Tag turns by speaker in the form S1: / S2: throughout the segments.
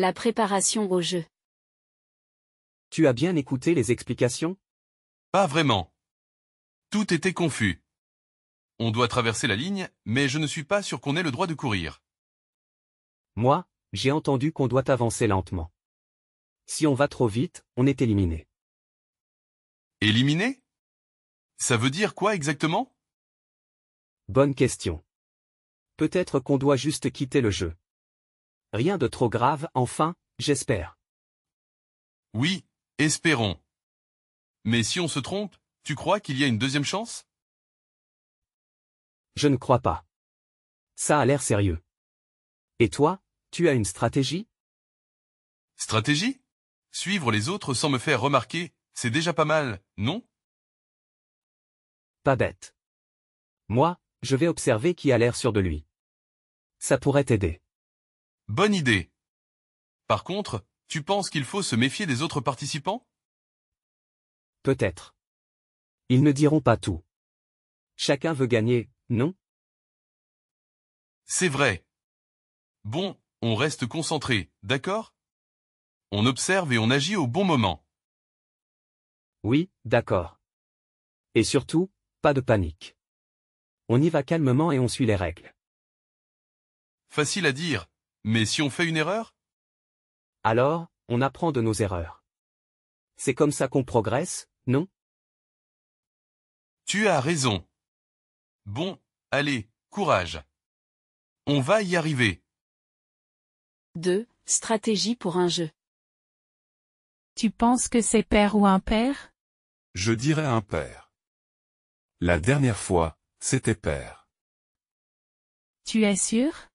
S1: La préparation au jeu.
S2: Tu as bien écouté les explications?
S3: Pas vraiment. Tout était confus. On doit traverser la ligne, mais je ne suis pas sûr qu'on ait le droit de courir.
S2: Moi, j'ai entendu qu'on doit avancer lentement. Si on va trop vite, on est éliminé.
S3: Éliminé? Ça veut dire quoi exactement?
S2: Bonne question. Peut-être qu'on doit juste quitter le jeu. Rien de trop grave, enfin, j'espère.
S3: Oui, espérons. Mais si on se trompe, tu crois qu'il y a une deuxième chance?
S2: Je ne crois pas. Ça a l'air sérieux. Et toi, tu as une stratégie?
S3: Stratégie? Suivre les autres sans me faire remarquer, c'est déjà pas mal, non?
S2: Pas bête. Moi, je vais observer qui a l'air sûr de lui. Ça pourrait t'aider.
S3: Bonne idée. Par contre, tu penses qu'il faut se méfier des autres participants?
S2: Peut-être. Ils ne diront pas tout. Chacun veut gagner, non?
S3: C'est vrai. Bon, on reste concentré, d'accord? On observe et on agit au bon moment.
S2: Oui, d'accord. Et surtout, pas de panique. On y va calmement et on suit les règles.
S3: Facile à dire, mais si on fait une erreur?
S2: Alors, on apprend de nos erreurs. C'est comme ça qu'on progresse, non?
S3: Tu as raison. Bon, allez, courage. On va y arriver.
S1: 2. Stratégie pour un jeu.
S4: Tu penses que c'est pair ou impair?
S5: Je dirais impair. La dernière fois, c'était pair.
S4: Tu es sûr?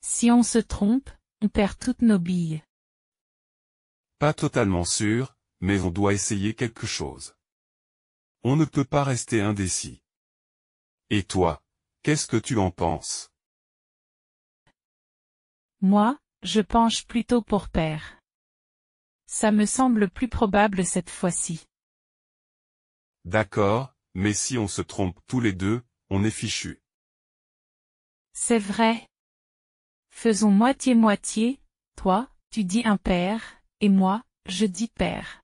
S4: Si on se trompe, on perd toutes nos billes.
S5: Pas totalement sûr, mais on doit essayer quelque chose. On ne peut pas rester indécis. Et toi, qu'est-ce que tu en penses?
S4: Moi, je penche plutôt pour pair. Ça me semble plus probable cette fois-ci.
S5: D'accord, mais si on se trompe tous les deux, on est fichu.
S4: C'est vrai. Faisons moitié-moitié, toi, tu dis impair, et moi, je dis pair.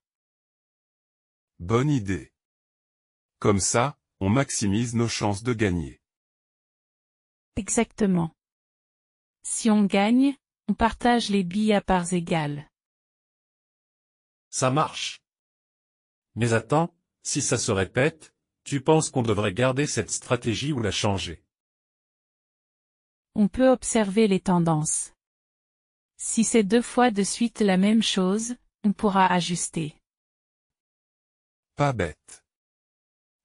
S5: Bonne idée. Comme ça, on maximise nos chances de gagner.
S4: Exactement. Si on gagne, on partage les billes à parts égales.
S6: Ça marche. Mais attends, si ça se répète, tu penses qu'on devrait garder cette stratégie ou la changer?
S4: On peut observer les tendances. Si c'est 2 fois de suite la même chose, on pourra ajuster.
S5: Pas bête.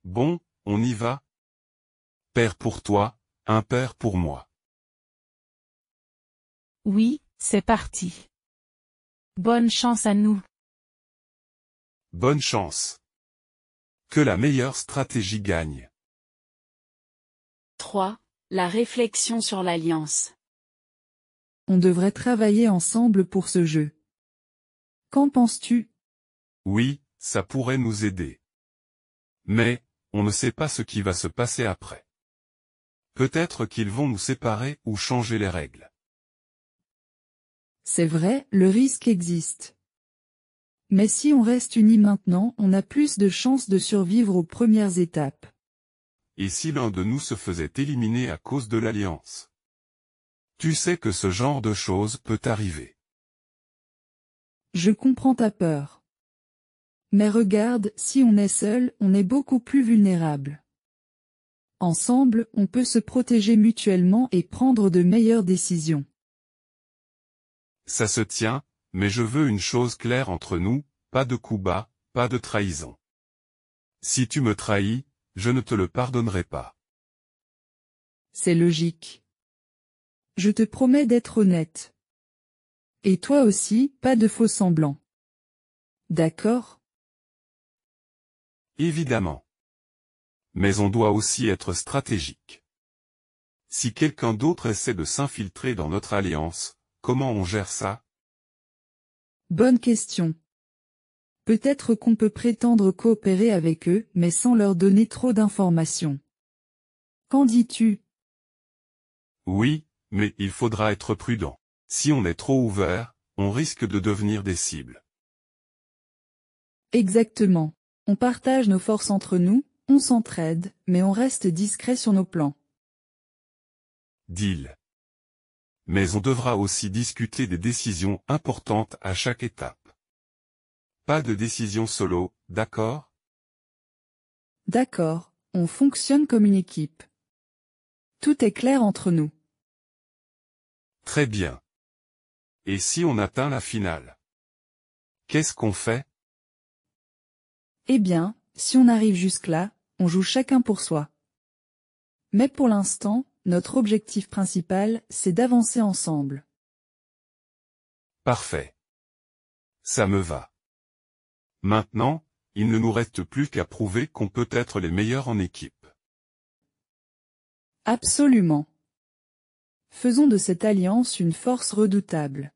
S5: Bon, on y va? Pair pour toi, impair pour moi.
S4: Oui, c'est parti. Bonne chance à nous.
S5: Bonne chance. Que la meilleure stratégie gagne.
S1: 3. La réflexion sur l'alliance.
S7: On devrait travailler ensemble pour ce jeu. Qu'en penses-tu?
S5: Oui, ça pourrait nous aider. Mais, on ne sait pas ce qui va se passer après. Peut-être qu'ils vont nous séparer ou changer les règles.
S7: C'est vrai, le risque existe. Mais si on reste unis maintenant, on a plus de chances de survivre aux premières étapes.
S5: Et si l'un de nous se faisait éliminer à cause de l'alliance? Tu sais que ce genre de choses peut arriver.
S7: Je comprends ta peur. Mais regarde, si on est seul, on est beaucoup plus vulnérable. Ensemble, on peut se protéger mutuellement et prendre de meilleures décisions.
S5: Ça se tient, mais je veux une chose claire entre nous, pas de coups bas, pas de trahison. Si tu me trahis, je ne te le pardonnerai pas.
S7: C'est logique. Je te promets d'être honnête. Et toi aussi, pas de faux semblants. D'accord?
S5: Évidemment. Mais on doit aussi être stratégique. Si quelqu'un d'autre essaie de s'infiltrer dans notre alliance, comment on gère ça?
S7: Bonne question. Peut-être qu'on peut prétendre coopérer avec eux, mais sans leur donner trop d'informations. Qu'en dis-tu?
S5: Oui, mais il faudra être prudent. Si on est trop ouvert, on risque de devenir des cibles.
S7: Exactement. On partage nos forces entre nous, on s'entraide, mais on reste discret sur nos plans.
S5: Deal. Mais on devra aussi discuter des décisions importantes à chaque étape. Pas de décision solo, d'accord?
S7: D'accord, on fonctionne comme une équipe. Tout est clair entre nous.
S5: Très bien. Et si on atteint la finale? Qu'est-ce qu'on fait?
S7: Eh bien, si on arrive jusque-là, on joue chacun pour soi. Mais pour l'instant, notre objectif principal, c'est d'avancer ensemble.
S5: Parfait. Ça me va. Maintenant, il ne nous reste plus qu'à prouver qu'on peut être les meilleurs en équipe.
S7: Absolument. Faisons de cette alliance une force redoutable.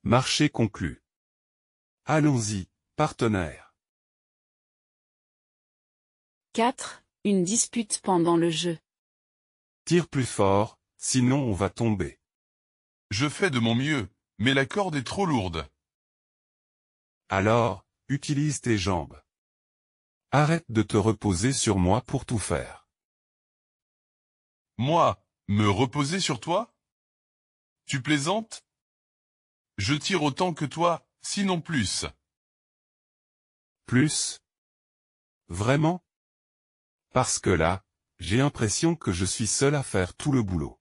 S5: Marché conclu. Allons-y, partenaires.
S1: 4. Une dispute pendant le jeu.
S5: Tire plus fort, sinon on va tomber.
S3: Je fais de mon mieux, mais la corde est trop lourde.
S5: Alors, utilise tes jambes. Arrête de te reposer sur moi pour tout faire.
S3: Moi, me reposer sur toi? Tu plaisantes? Je tire autant que toi, sinon plus.
S5: Plus? Vraiment? Parce que là, j'ai l'impression que je suis seul à faire tout le boulot.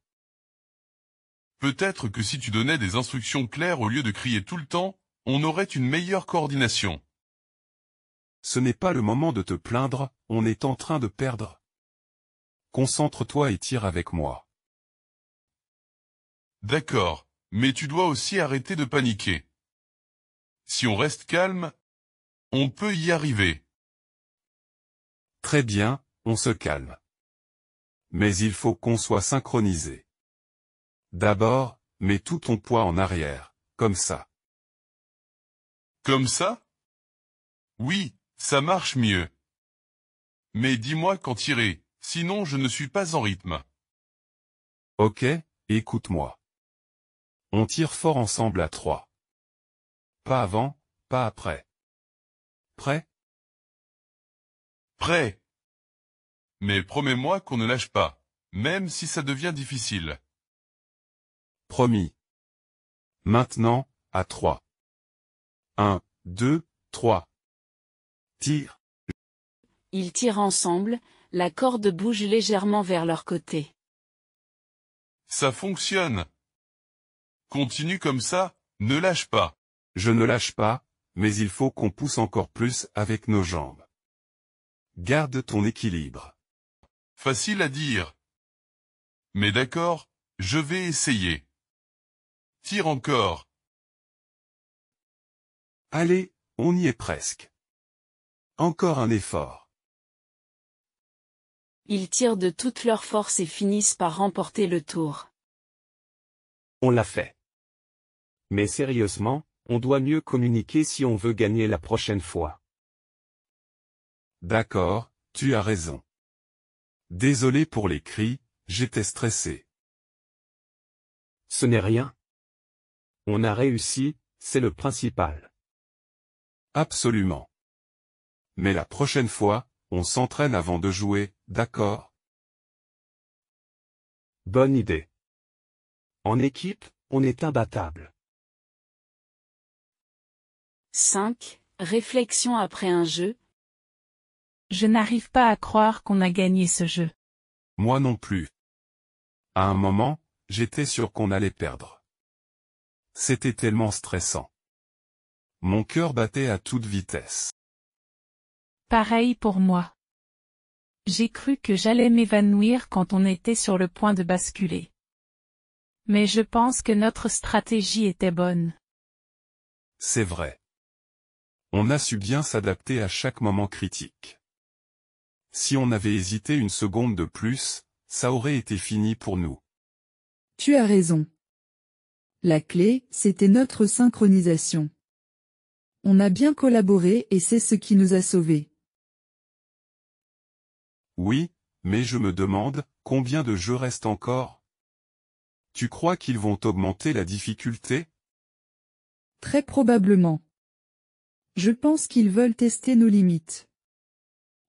S3: Peut-être que si tu donnais des instructions claires au lieu de crier tout le temps, on aurait une meilleure coordination.
S5: Ce n'est pas le moment de te plaindre, on est en train de perdre. Concentre-toi et tire avec moi.
S3: D'accord, mais tu dois aussi arrêter de paniquer. Si on reste calme, on peut y arriver.
S5: Très bien, on se calme. Mais il faut qu'on soit synchronisé. D'abord, mets tout ton poids en arrière, comme ça.
S3: Comme ça? Oui, ça marche mieux. Mais dis-moi quand tirer, sinon je ne suis pas en rythme.
S5: Ok, écoute-moi. On tire fort ensemble à 3. Pas avant, pas après. Prêt?
S3: Prêt. Mais promets-moi qu'on ne lâche pas, même si ça devient difficile.
S5: Promis. Maintenant, à 3. 1, 2, 3. Tire.
S1: Ils tirent ensemble, la corde bouge légèrement vers leur côté.
S3: Ça fonctionne. Continue comme ça, ne lâche pas.
S5: Je ne lâche pas, mais il faut qu'on pousse encore plus avec nos jambes. Garde ton équilibre.
S3: Facile à dire. Mais d'accord, je vais essayer. Tire encore.
S5: Allez, on y est presque. Encore un effort.
S1: Ils tirent de toute leur force et finissent par remporter le tour.
S2: On l'a fait. Mais sérieusement, on doit mieux communiquer si on veut gagner la prochaine fois.
S5: D'accord, tu as raison. Désolé pour les cris, j'étais stressé.
S2: Ce n'est rien. On a réussi, c'est le principal.
S5: Absolument. Mais la prochaine fois, on s'entraîne avant de jouer, d'accord?
S2: Bonne idée. En équipe, on est imbattable.
S1: 5. Réflexion après un jeu.
S4: Je n'arrive pas à croire qu'on a gagné ce jeu.
S5: Moi non plus. À un moment, j'étais sûr qu'on allait perdre. C'était tellement stressant. Mon cœur battait à toute vitesse.
S4: Pareil pour moi. J'ai cru que j'allais m'évanouir quand on était sur le point de basculer. Mais je pense que notre stratégie était bonne.
S5: C'est vrai. On a su bien s'adapter à chaque moment critique. Si on avait hésité une seconde de plus, ça aurait été fini pour nous.
S7: Tu as raison. La clé, c'était notre synchronisation. On a bien collaboré et c'est ce qui nous a sauvés.
S5: Oui, mais je me demande, combien de jeux restent encore? Tu crois qu'ils vont augmenter la difficulté?
S7: Très probablement. Je pense qu'ils veulent tester nos limites.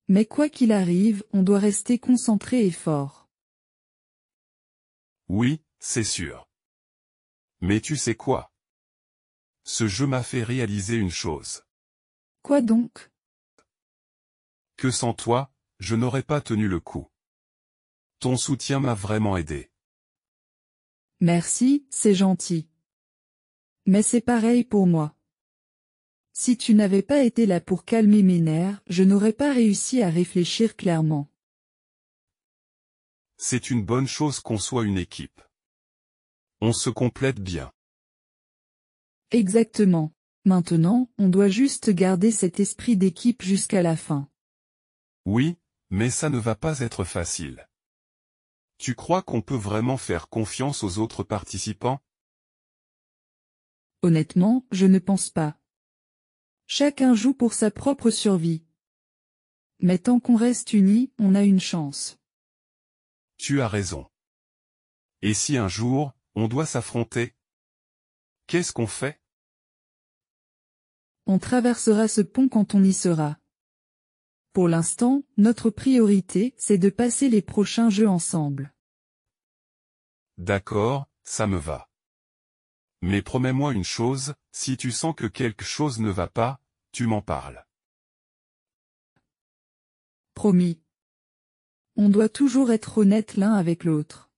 S7: Mais quoi qu'il arrive, on doit rester concentré et fort.
S5: Oui, c'est sûr. Mais tu sais quoi? Ce jeu m'a fait réaliser une chose.
S7: Quoi donc?
S5: Que sans toi, je n'aurais pas tenu le coup. Ton soutien m'a vraiment aidé.
S7: Merci, c'est gentil. Mais c'est pareil pour moi. Si tu n'avais pas été là pour calmer mes nerfs, je n'aurais pas réussi à réfléchir clairement.
S5: C'est une bonne chose qu'on soit une équipe. On se complète bien.
S7: Exactement. Maintenant, on doit juste garder cet esprit d'équipe jusqu'à la fin.
S5: Oui, mais ça ne va pas être facile. Tu crois qu'on peut vraiment faire confiance aux autres participants?
S7: Honnêtement, je ne pense pas. Chacun joue pour sa propre survie. Mais tant qu'on reste unis, on a une chance.
S5: Tu as raison. Et si un jour, on doit s'affronter? Qu'est-ce qu'on fait?
S7: On traversera ce pont quand on y sera. Pour l'instant, notre priorité, c'est de passer les prochains jeux ensemble.
S5: D'accord, ça me va. Mais promets-moi une chose, si tu sens que quelque chose ne va pas, tu m'en parles.
S7: Promis. On doit toujours être honnête l'un avec l'autre.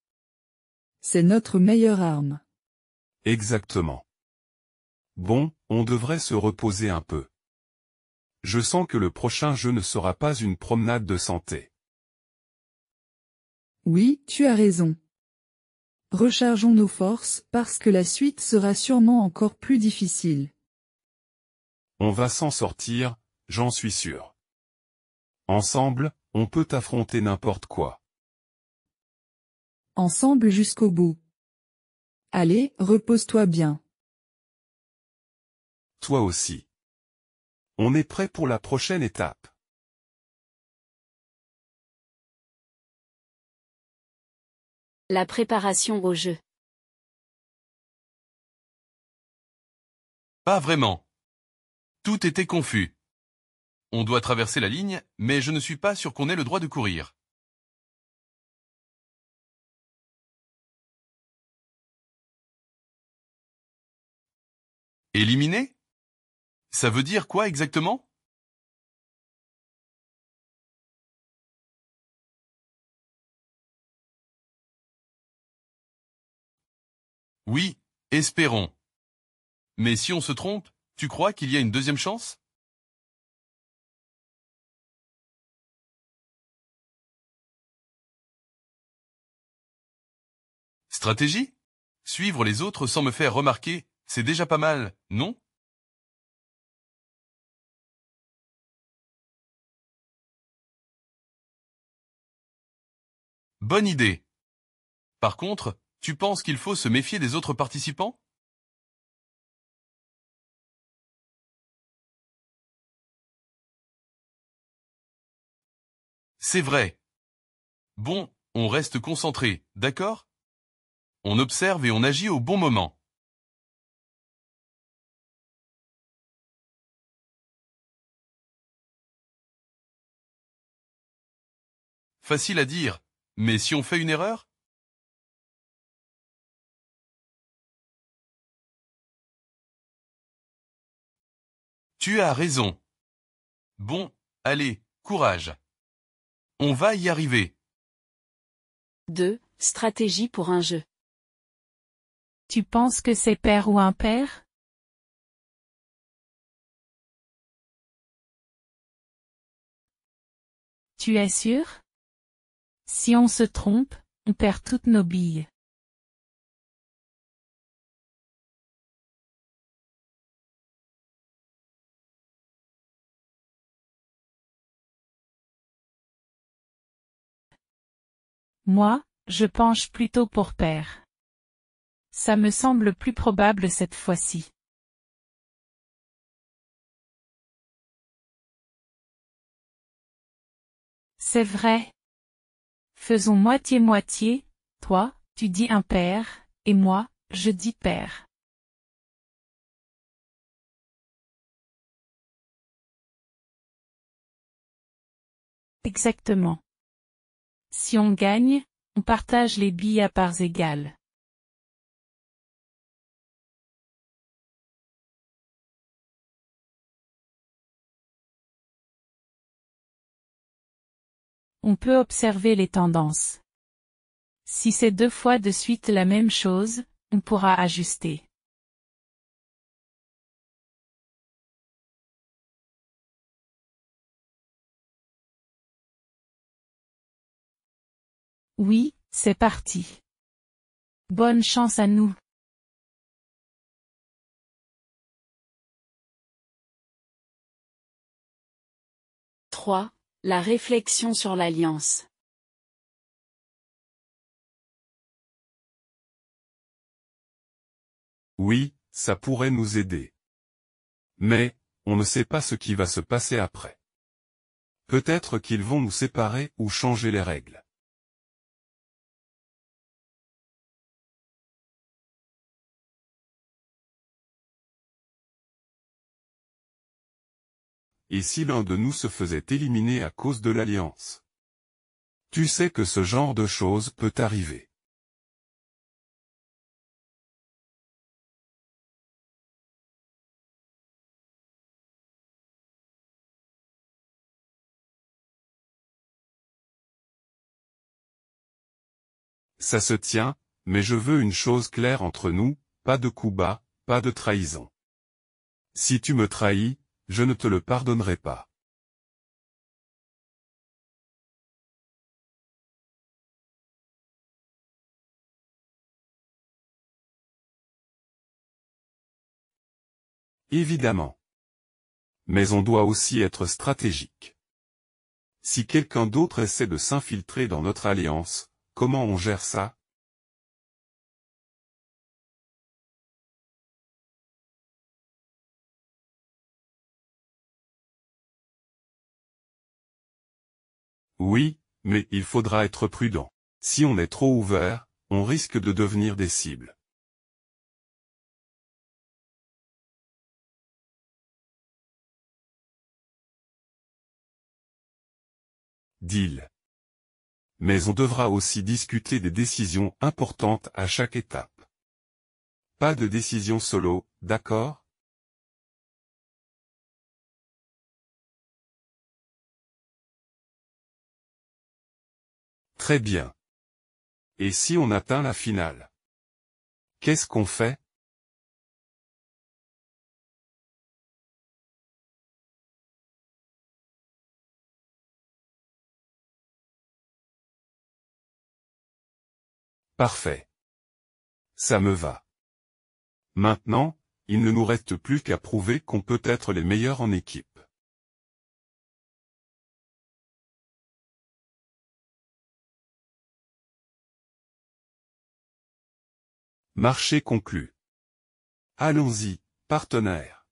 S7: C'est notre meilleure arme.
S5: Exactement. Bon, on devrait se reposer un peu. Je sens que le prochain jeu ne sera pas une promenade de santé.
S7: Oui, tu as raison. Rechargeons nos forces, parce que la suite sera sûrement encore plus difficile.
S5: On va s'en sortir, j'en suis sûr. Ensemble, on peut affronter n'importe quoi.
S7: Ensemble jusqu'au bout. Allez, repose-toi bien.
S5: Toi aussi. On est prêt pour la prochaine étape.
S1: La préparation au jeu.
S3: Pas vraiment. Tout était confus. On doit traverser la ligne, mais je ne suis pas sûr qu'on ait le droit de courir. Éliminé? Ça veut dire quoi exactement? Oui, espérons. Mais si on se trompe, tu crois qu'il y a une deuxième chance? Stratégie? Suivre les autres sans me faire remarquer, c'est déjà pas mal, non? Bonne idée. Par contre, tu penses qu'il faut se méfier des autres participants? C'est vrai. Bon, on reste concentré, d'accord? On observe et on agit au bon moment. Facile à dire, mais si on fait une erreur? Tu as raison. Bon, allez, courage. On va y arriver.
S1: 2. Stratégie pour un jeu.
S4: Tu penses que c'est pair ou impair? Tu es sûr? Si on se trompe, on perd toutes nos billes. Moi, je penche plutôt pour pair. Ça me semble plus probable cette fois-ci. C'est vrai. Faisons moitié-moitié, toi, tu dis impair, Et moi, je dis père. Exactement. Si on gagne, on partage les billes à parts égales. On peut observer les tendances. Si c'est 2 fois de suite la même chose, on pourra ajuster. Oui, c'est parti. Bonne chance à nous.
S1: 3. La réflexion sur l'alliance.
S5: Oui, ça pourrait nous aider. Mais, on ne sait pas ce qui va se passer après. Peut-être qu'ils vont nous séparer ou changer les règles. Et si l'un de nous se faisait éliminer à cause de l'alliance? Tu sais que ce genre de choses peut arriver. Ça se tient, mais je veux une chose claire entre nous, pas de coup bas, pas de trahison. Si tu me trahis, je ne te le pardonnerai pas. Évidemment. Mais on doit aussi être stratégique. Si quelqu'un d'autre essaie de s'infiltrer dans notre alliance, comment on gère ça? Oui, mais il faudra être prudent. Si on est trop ouvert, on risque de devenir des cibles. Deal. Mais on devra aussi discuter des décisions importantes à chaque étape. Pas de décision solo, d'accord? Très bien. Et si on atteint la finale? Qu'est-ce qu'on fait? Parfait. Ça me va. Maintenant, il ne nous reste plus qu'à prouver qu'on peut être les meilleurs en équipe. Marché conclu. Allons-y, partenaire.